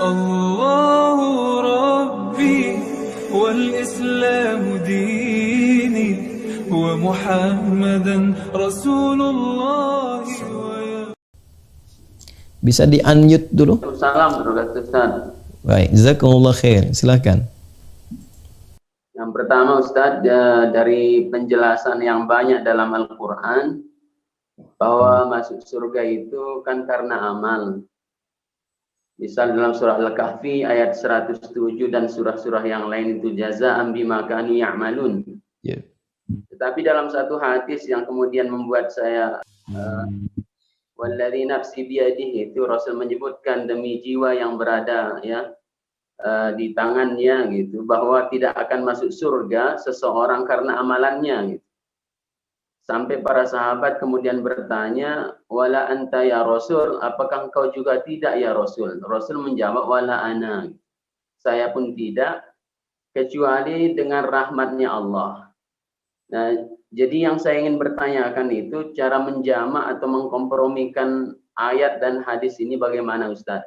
الله ربي والإسلام ديني ومحمدا رسول الله. Bisa di-unmute dulu? Assalamualaikum Ustaz. Baik, jazakumullah khair. Silakan. Yang pertama Ustaz, dari penjelasan yang banyak dalam Al-Quran bahwa masuk surga itu kan karena amal. Misal dalam surah Al-Kahfi ayat 107 dan surah-surah yang lain itu jazaa'an bima kanu ya'malun. Yeah. Tetapi dalam satu hadis yang kemudian membuat saya walladzi nafsi biyadihi, itu Rasul menyebutkan demi jiwa yang berada di tangannya gitu, bahwa tidak akan masuk surga seseorang karena amalannya gitu. Sampai para sahabat kemudian bertanya, wala anta ya Rasul, apakah engkau juga tidak ya Rasul? Rasul menjawab, wala ana, saya pun tidak, kecuali dengan rahmatnya Allah. Nah, jadi yang saya ingin bertanyakan itu cara menjama atau mengkompromikan ayat dan hadis ini bagaimana Ustaz?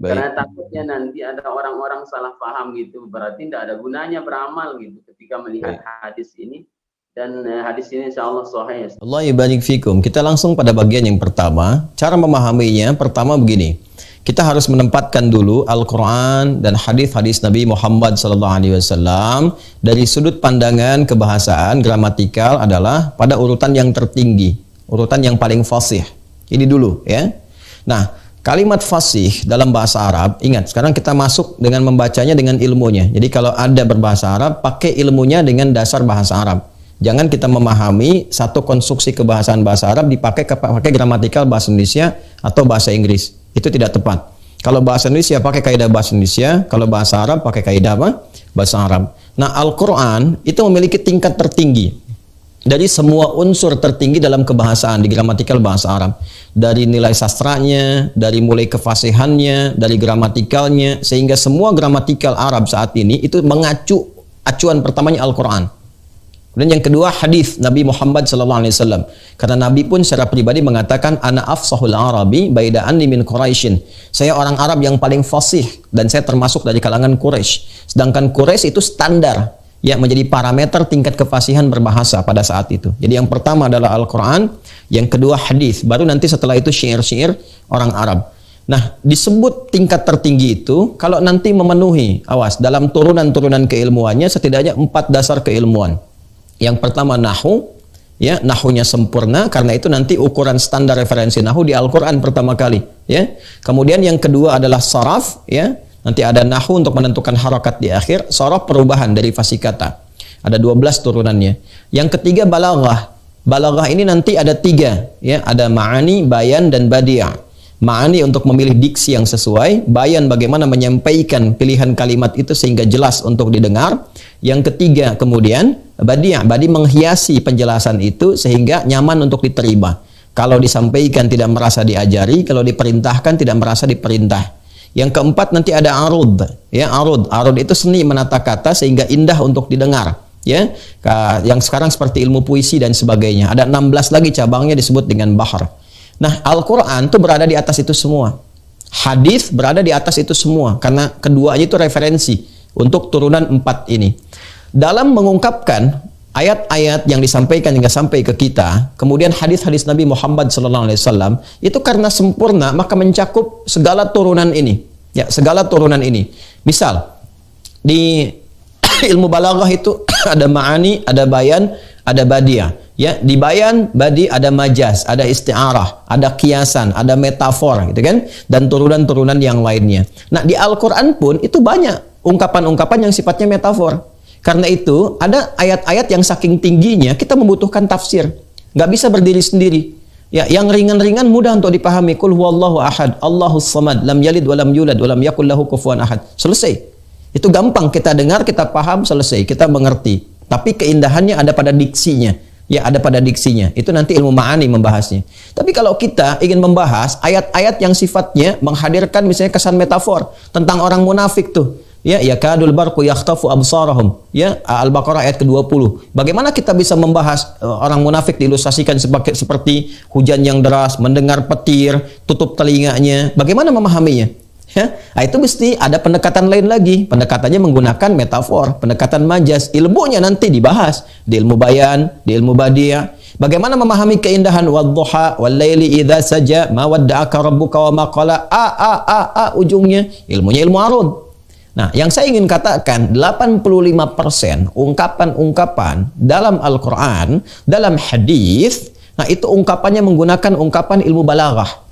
Baik. Karena takutnya nanti ada orang-orang salah paham gitu, berarti tidak ada gunanya beramal gitu ketika melihat hadis ini. Dan hadis ini insyaallah sahih. Allah ibarik fikum. Kita langsung pada bagian yang pertama. Cara memahaminya pertama begini. Kita harus menempatkan dulu Al-Quran dan hadis-hadis Nabi Muhammad SAW dari sudut pandangan kebahasaan gramatikal adalah pada urutan yang tertinggi, urutan yang paling fasih. Ini dulu ya. Nah, kalimat fasih dalam bahasa Arab, ingat sekarang kita masuk dengan membacanya dengan ilmunya. Jadi kalau ada berbahasa Arab, pakai ilmunya dengan dasar bahasa Arab. Jangan kita memahami satu konstruksi kebahasaan bahasa Arab pakai gramatikal bahasa Indonesia atau bahasa Inggris. Itu tidak tepat. Kalau bahasa Indonesia pakai kaidah bahasa Indonesia, kalau bahasa Arab pakai kaidah apa? Bahasa Arab. Nah, Al-Quran itu memiliki tingkat tertinggi dari semua unsur tertinggi dalam kebahasaan di gramatikal bahasa Arab. Dari nilai sastranya, dari mulai kefasihannya, dari gramatikalnya, sehingga semua gramatikal Arab saat ini itu mengacu acuan pertamanya Al-Quran. Dan yang kedua hadis Nabi Muhammad SAW, karena Nabi pun secara pribadi mengatakan ana afsahul arabi baida anni min Quraisyin, saya orang Arab yang paling fasih dan saya termasuk dari kalangan Quraisy. Sedangkan Quraisy itu standar ya, menjadi parameter tingkat kefasihan berbahasa pada saat itu. Jadi yang pertama adalah Al-Quran, yang kedua hadis, baru nanti setelah itu syair-syair orang Arab. Nah, disebut tingkat tertinggi itu kalau nanti memenuhi, awas, dalam turunan-turunan keilmuannya setidaknya 4 dasar keilmuan. Yang pertama nahu, ya, nahunya sempurna, karena itu nanti ukuran standar referensi nahu di Al-Quran pertama kali, ya. Kemudian yang kedua adalah saraf, ya, nanti ada nahu untuk menentukan harakat di akhir, saraf perubahan dari fasih kata, ada 12 turunannya. Yang ketiga balaghah, balaghah ini nanti ada 3, ya, ada ma'ani, bayan, dan badi'ah. Ma'ani untuk memilih diksi yang sesuai, bayan bagaimana menyampaikan pilihan kalimat itu sehingga jelas untuk didengar. Yang ketiga kemudian badi', badi menghiasi penjelasan itu sehingga nyaman untuk diterima. Kalau disampaikan tidak merasa diajari, kalau diperintahkan tidak merasa diperintah. Yang keempat nanti ada arud, ya, arud. Arud itu seni menata kata sehingga indah untuk didengar, ya. Yang sekarang seperti ilmu puisi dan sebagainya. Ada 16 lagi cabangnya disebut dengan bahar. Nah, Al-Quran itu berada di atas itu semua. Hadis berada di atas itu semua. Karena keduanya itu referensi untuk turunan 4 ini. Dalam mengungkapkan ayat-ayat yang disampaikan hingga sampai ke kita, kemudian hadis-hadis Nabi Muhammad SAW, itu karena sempurna, maka mencakup segala turunan ini. Ya, segala turunan ini. Misal, di ilmu balaghah itu ada ma'ani, ada bayan, ada badiah. Ya, di bayan, badi ada majaz, ada isti'arah, ada kiasan, ada metafor gitu kan, dan turunan-turunan yang lainnya. Nah, di Al-Qur'an pun itu banyak ungkapan-ungkapan yang sifatnya metafor. Karena itu ada ayat-ayat yang saking tingginya kita membutuhkan tafsir. Nggak bisa berdiri sendiri. Ya, yang ringan-ringan mudah untuk dipahami. Qul huwallahu ahad, Allahus samad, lam yalid wa lam yulad wa lam yakul lahu kufuwan ahad. Selesai. Itu gampang kita dengar, kita paham, selesai, kita mengerti. Tapi keindahannya ada pada diksinya. Ya, ada pada diksinya. Itu nanti ilmu ma'ani membahasnya. Tapi kalau kita ingin membahas ayat-ayat yang sifatnya menghadirkan misalnya kesan metafor tentang orang munafik tuh. Ya, yakadul barqu yakhtafu absarahum. Ya, Al-Baqarah ayat ke-20. Bagaimana kita bisa membahas orang munafik diilustrasikan seperti hujan yang deras, mendengar petir, tutup telinganya. Bagaimana memahaminya? Ya, nah itu mesti ada pendekatan lain lagi. Pendekatannya menggunakan metafor, pendekatan majaz. Ilmunya nanti dibahas di ilmu bayan, di ilmu badi'. Bagaimana memahami keindahan wadduha wal laili idza saja ma wadda'aka rabbuka wa ma qala ujungnya ilmunya ilmu arud. Nah, yang saya ingin katakan 85% ungkapan-ungkapan dalam Al-Qur'an, dalam hadis, nah itu ungkapannya menggunakan ungkapan ilmu balaghah.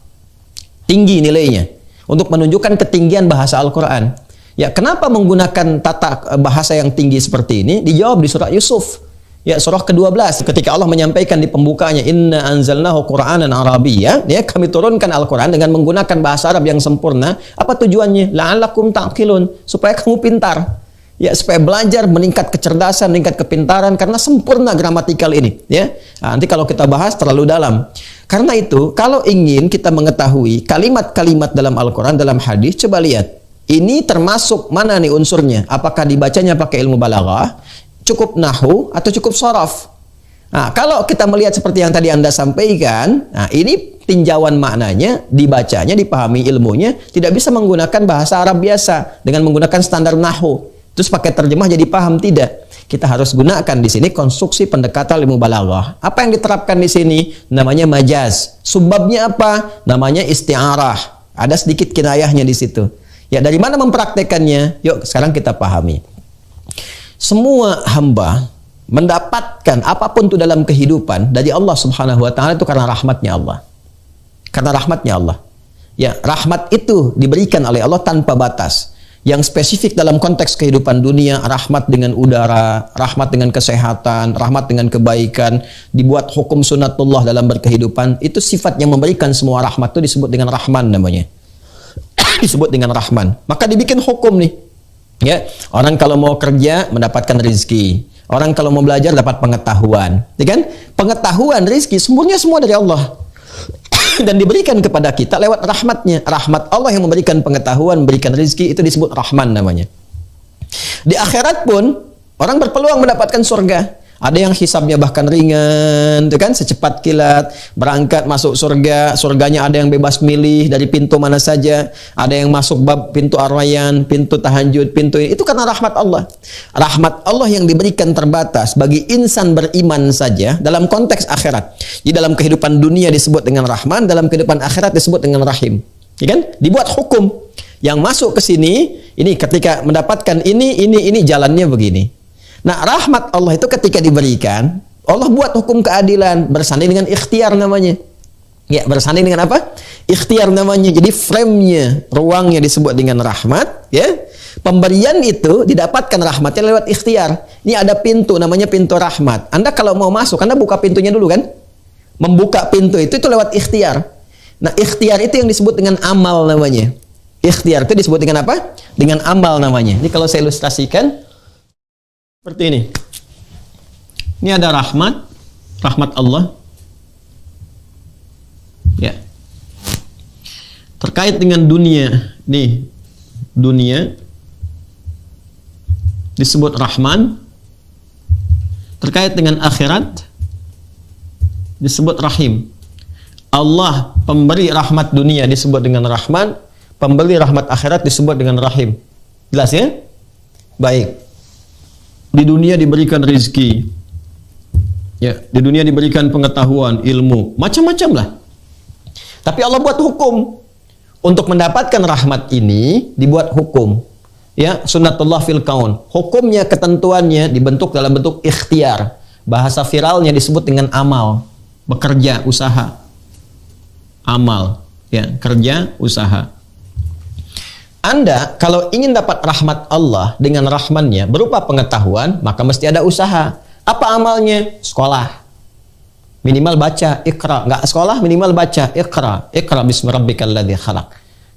Tinggi nilainya untuk menunjukkan ketinggian bahasa Al-Quran. Ya, kenapa menggunakan tata bahasa yang tinggi seperti ini? Dijawab di surah Yusuf. Ya, surah ke-12 ketika Allah menyampaikan di pembukanya, Inna anzalnahu Qur'anan Arabiyya, ya, kami turunkan Al-Quran dengan menggunakan bahasa Arab yang sempurna. Apa tujuannya? La'allakum ta'qilun, supaya kamu pintar. Ya, supaya belajar, meningkat kecerdasan, meningkat kepintaran, karena sempurna gramatikal ini. Ya, nah, nanti kalau kita bahas terlalu dalam. Karena itu, kalau ingin kita mengetahui kalimat-kalimat dalam Al-Quran, dalam hadis, coba lihat. Ini termasuk mana nih unsurnya? Apakah dibacanya pakai ilmu balaghah, cukup nahu, atau cukup sharaf? Nah, kalau kita melihat seperti yang tadi Anda sampaikan, nah ini tinjauan maknanya, dibacanya, dipahami ilmunya, tidak bisa menggunakan bahasa Arab biasa, dengan menggunakan standar nahu. Terus pakai terjemah jadi paham, tidak. Kita harus gunakan di sini konstruksi pendekatan ilmu balaghah. Apa yang diterapkan di sini? Namanya majaz. Subbabnya apa? Namanya isti'arah. Ada sedikit kinayahnya di situ. Ya, dari mana mempraktekannya? Yuk, sekarang kita pahami. Semua hamba mendapatkan apapun itu dalam kehidupan dari Allah Subhanahu wa taala itu karena rahmatnya Allah. Karena rahmatnya Allah. Ya, rahmat itu diberikan oleh Allah tanpa batas. Yang spesifik dalam konteks kehidupan dunia, rahmat dengan udara, rahmat dengan kesehatan, rahmat dengan kebaikan, dibuat hukum sunatullah dalam berkehidupan, itu sifat yang memberikan semua rahmat itu disebut dengan Rahman namanya. Disebut dengan Rahman. Maka dibikin hukum nih. Ya, orang kalau mau kerja mendapatkan rezeki. Orang kalau mau belajar dapat pengetahuan. Ya kan? Pengetahuan, rezeki, semuanya semua dari Allah. Dan diberikan kepada kita lewat rahmatnya. Rahmat Allah yang memberikan pengetahuan, memberikan rezeki, itu disebut Rahman namanya. Di akhirat pun orang berpeluang mendapatkan surga. Ada yang hisabnya bahkan ringan, itu kan, secepat kilat, berangkat masuk surga. Surganya ada yang bebas milih dari pintu mana saja. Ada yang masuk bab pintu ar-rayyan, pintu tahajud, pintu ini. Itu karena rahmat Allah. Rahmat Allah yang diberikan terbatas bagi insan beriman saja dalam konteks akhirat. Di dalam kehidupan dunia disebut dengan Rahman, dalam kehidupan akhirat disebut dengan Rahim. Ya kan? Dibuat hukum. Yang masuk ke sini, ini ketika mendapatkan ini jalannya begini. Nah, rahmat Allah itu ketika diberikan, Allah buat hukum keadilan, bersanding dengan ikhtiar namanya. Ya, bersanding dengan apa? Ikhtiar namanya. Jadi frame-nya, ruangnya disebut dengan rahmat, ya. Pemberian itu didapatkan rahmatnya lewat ikhtiar. Ini ada pintu, namanya pintu rahmat. Anda kalau mau masuk, Anda buka pintunya dulu kan? Membuka pintu itu lewat ikhtiar. Nah, ikhtiar itu yang disebut dengan amal namanya. Ikhtiar itu disebut dengan apa? Dengan amal namanya. Ini kalau saya ilustrasikan seperti ini. Ini ada rahmat Allah. Ya. Terkait dengan dunia, nih, dunia disebut Rahman. Terkait dengan akhirat disebut Rahim. Allah pemberi rahmat dunia disebut dengan Rahman, pemberi rahmat akhirat disebut dengan Rahim. Jelas ya? Baik. Di dunia diberikan rezeki, ya, di dunia diberikan pengetahuan, ilmu, macam-macam lah. Tapi Allah buat hukum. Untuk mendapatkan rahmat ini dibuat hukum. Ya, sunnatullah fil kaun. Hukumnya, ketentuannya dibentuk dalam bentuk ikhtiar. Bahasa viralnya disebut dengan amal. Bekerja, usaha. Amal, ya, kerja, usaha. Anda kalau ingin dapat rahmat Allah dengan rahmannya berupa pengetahuan, maka mesti ada usaha. Apa amalnya? Sekolah. Minimal baca, Iqra. Nggak sekolah, minimal baca, Iqra. Iqra bismi rabbikal ladzi khalaq.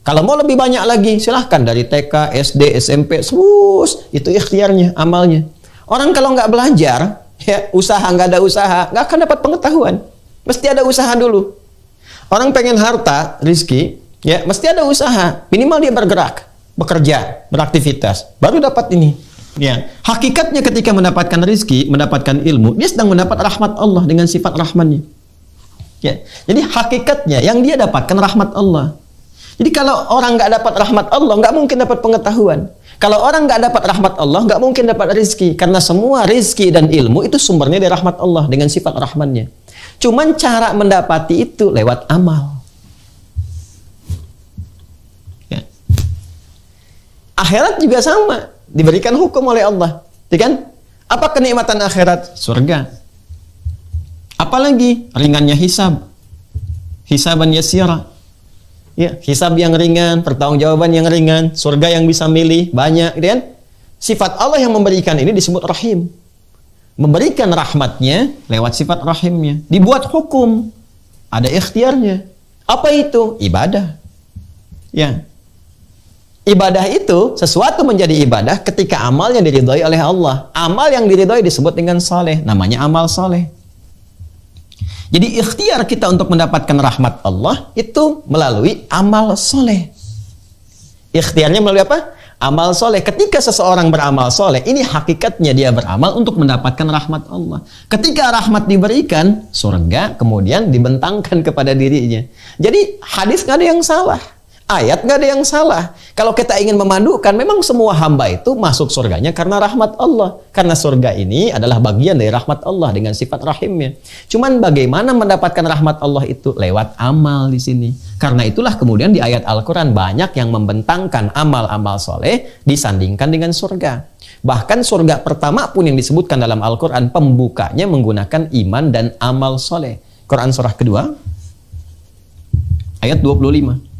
Kalau mau lebih banyak lagi, silahkan dari TK, SD, SMP, terus itu ikhtiarnya, amalnya. Orang kalau nggak belajar, ya, usaha, nggak ada usaha, nggak akan dapat pengetahuan. Mesti ada usaha dulu. Orang pengen harta, rezeki, ya, mesti ada usaha. Minimal dia bergerak, bekerja, beraktivitas, baru dapat ini. Ya, hakikatnya ketika mendapatkan rezeki, mendapatkan ilmu, dia sedang mendapat rahmat Allah dengan sifat rahmannya. Ya, jadi hakikatnya yang dia dapatkan rahmat Allah. Jadi kalau orang nggak dapat rahmat Allah, nggak mungkin dapat pengetahuan. Kalau orang nggak dapat rahmat Allah, nggak mungkin dapat rizki. Karena semua rizki dan ilmu itu sumbernya dari rahmat Allah dengan sifat rahmannya. Cuman cara mendapati itu lewat amal. Ya. Akhirat juga sama, diberikan hukum oleh Allah. Ya kan? Apa kenikmatan akhirat? Surga. Apalagi ringannya hisab. Hisaban yasira. Ya, hisab yang ringan, pertanggungjawaban yang ringan, surga yang bisa milih banyak, gitu kan? Sifat Allah yang memberikan ini disebut rahim. Memberikan rahmatnya lewat sifat rahimnya. Dibuat hukum. Ada ikhtiarnya. Apa itu? Ibadah. Ya. Ibadah itu sesuatu menjadi ibadah ketika amalnya diridhoi oleh Allah. Amal yang diridhoi disebut dengan saleh, namanya amal saleh. Jadi ikhtiar kita untuk mendapatkan rahmat Allah itu melalui amal soleh. Ikhtiarnya melalui apa? Amal soleh. Ketika seseorang beramal soleh, ini hakikatnya dia beramal untuk mendapatkan rahmat Allah. Ketika rahmat diberikan, surga kemudian dibentangkan kepada dirinya. Jadi hadis nggak ada yang salah. Ayat nggak ada yang salah. Kalau kita ingin memadukan, memang semua hamba itu masuk surganya karena rahmat Allah. Karena surga ini adalah bagian dari rahmat Allah dengan sifat rahimnya. Cuman bagaimana mendapatkan rahmat Allah itu? Lewat amal di sini. Karena itulah kemudian di ayat Al-Quran banyak yang membentangkan amal-amal soleh disandingkan dengan surga. Bahkan surga pertama pun yang disebutkan dalam Al-Quran, pembukanya menggunakan iman dan amal soleh. Quran surah kedua, ayat 25.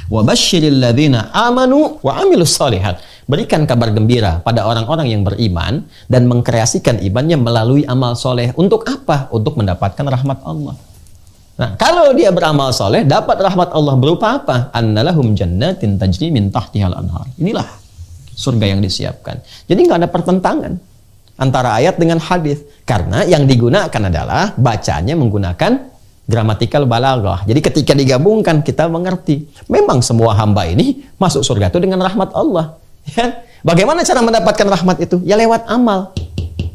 وَبَشِّرِ الَّذِينَ آمَنُوا وَعَمِلُوا الصَّالِحَاتِ. Berikan kabar gembira pada orang-orang yang beriman dan mengkreasikan imannya melalui amal soleh. Untuk apa? Untuk mendapatkan rahmat Allah. Nah, kalau dia beramal soleh, dapat rahmat Allah berupa apa? Annalahum jannatin tajri min tahtihal anhar. Inilah surga yang disiapkan. Jadi nggak ada pertentangan antara ayat dengan hadis. Karena yang digunakan adalah bacanya menggunakan gramatikal balaghah. Jadi ketika digabungkan kita mengerti. Memang semua hamba ini masuk surga itu dengan rahmat Allah. Ya. Bagaimana cara mendapatkan rahmat itu? Ya lewat amal.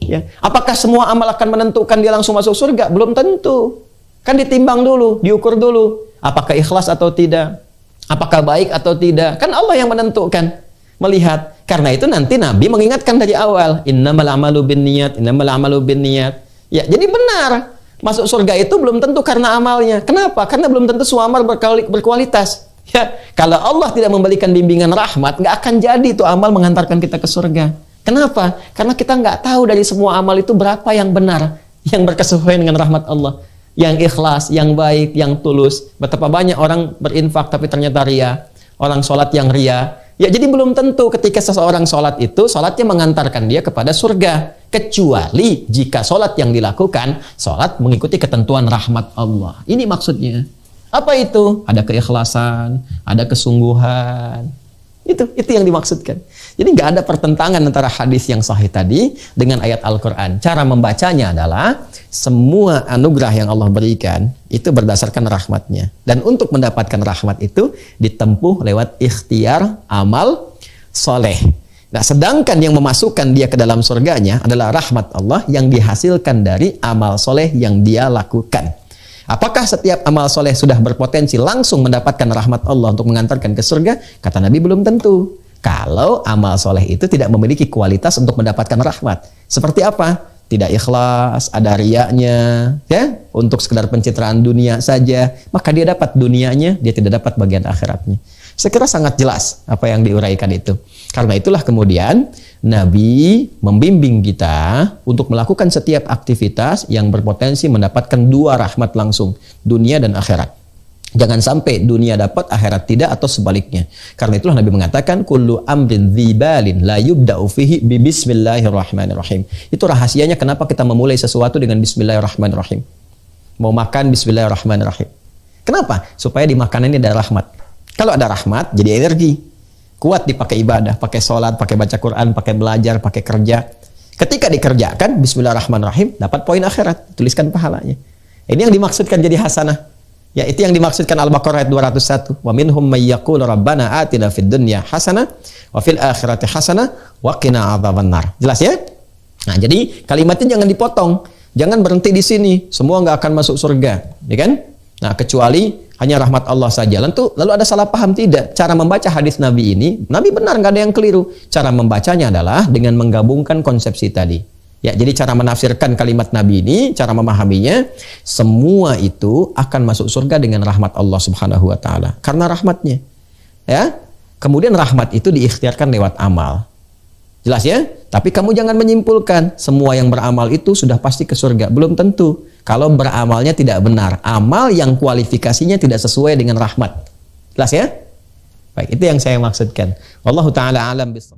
Ya. Apakah semua amal akan menentukan dia langsung masuk surga? Belum tentu. Kan ditimbang dulu, diukur dulu. Apakah ikhlas atau tidak? Apakah baik atau tidak? Kan Allah yang menentukan. Melihat. Karena itu nanti Nabi mengingatkan dari awal. Innamal amalu binniyat, innamal amalu binniyat. Ya, jadi benar. Masuk surga itu belum tentu karena amalnya. Kenapa? Karena belum tentu semua amal berkualitas. Ya, kalau Allah tidak memberikan bimbingan rahmat, nggak akan jadi itu amal mengantarkan kita ke surga. Kenapa? Karena kita nggak tahu dari semua amal itu berapa yang benar, yang berkesesuaian dengan rahmat Allah, yang ikhlas, yang baik, yang tulus. Betapa banyak orang berinfak tapi ternyata ria, orang sholat yang ria. Ya, jadi belum tentu ketika seseorang sholat itu, sholatnya mengantarkan dia kepada surga. Kecuali jika sholat yang dilakukan, sholat mengikuti ketentuan rahmat Allah. Ini maksudnya. Apa itu? Ada keikhlasan, ada kesungguhan. Itu yang dimaksudkan. Jadi nggak ada pertentangan antara hadis yang sahih tadi dengan ayat Al-Quran. Cara membacanya adalah semua anugerah yang Allah berikan itu berdasarkan rahmatnya. Dan untuk mendapatkan rahmat itu ditempuh lewat ikhtiar amal soleh. Nah, sedangkan yang memasukkan dia ke dalam surganya adalah rahmat Allah yang dihasilkan dari amal soleh yang dia lakukan. Apakah setiap amal soleh sudah berpotensi langsung mendapatkan rahmat Allah untuk mengantarkan ke surga? Kata Nabi, belum tentu. Kalau amal soleh itu tidak memiliki kualitas untuk mendapatkan rahmat. Seperti apa? Tidak ikhlas, ada riyanya, ya, untuk sekedar pencitraan dunia saja, maka dia dapat dunianya, dia tidak dapat bagian akhiratnya. Saya kira sangat jelas apa yang diuraikan itu. Karena itulah kemudian Nabi membimbing kita untuk melakukan setiap aktivitas yang berpotensi mendapatkan dua rahmat langsung, dunia dan akhirat. Jangan sampai dunia dapat, akhirat tidak, atau sebaliknya. Karena itulah Nabi mengatakan, kullu amrin dzibalin la yubda'u fihi bi bismillahirrahmanirrahim. Itu rahasianya kenapa kita memulai sesuatu dengan bismillahirrahmanirrahim. Mau makan, bismillahirrahmanirrahim. Kenapa? Supaya di makanan ini ada rahmat. Kalau ada rahmat, jadi energi. Kuat dipakai ibadah, pakai sholat, pakai baca Quran, pakai belajar, pakai kerja. Ketika dikerjakan, bismillahirrahmanirrahim, dapat poin akhirat, tuliskan pahalanya. Ini yang dimaksudkan jadi hasanah. Ya, itu yang dimaksudkan Al-Baqarah ayat 201. Wa minhum may yaqulu rabbana atina fid dunya hasanah wa fil akhirati hasanah wa qina adzabannar. Jelas ya? Nah, jadi kalimatnya jangan dipotong. Jangan berhenti di sini. Semua nggak akan masuk surga, ya kan? Nah, kecuali hanya rahmat Allah saja. Lalu ada salah paham tidak? Cara membaca hadis Nabi ini, Nabi benar, nggak ada yang keliru. Cara membacanya adalah dengan menggabungkan konsepsi tadi. Ya, jadi cara menafsirkan kalimat Nabi ini, cara memahaminya, semua itu akan masuk surga dengan rahmat Allah Subhanahu wa taala. Karena rahmatnya. Ya. Kemudian rahmat itu diikhtiarkan lewat amal. Jelas ya? Tapi kamu jangan menyimpulkan semua yang beramal itu sudah pasti ke surga. Belum tentu. Kalau beramalnya tidak benar, amal yang kualifikasinya tidak sesuai dengan rahmat. Jelas ya? Baik, itu yang saya maksudkan. Wallahu taala alam bis